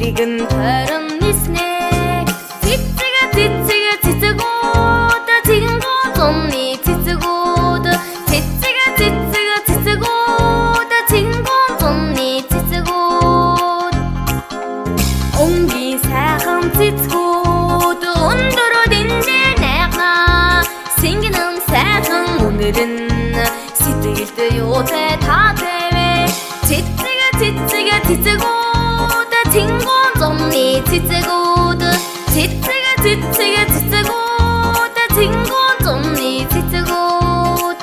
Цэрэгэн тойрон ниснэ цэцэгүүд цингон зомны цэцэгүүд цэцэгүүд цингон зомны цэцэгүүд өнгийн сайхан цэцгүүд өндөрөд энэ найгаа сингэн сайхан үнэрэн сэтгэлд юутай таатэвэ цэцэгүүд цингон зомны цэцэгүүд цэцэгүүд цингон зомны цэцэгүүд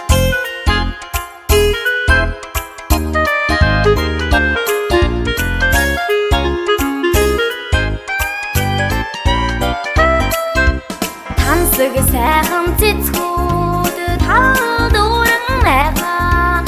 тансаг сайхан цэцгүүд тал дүүрэн найгаа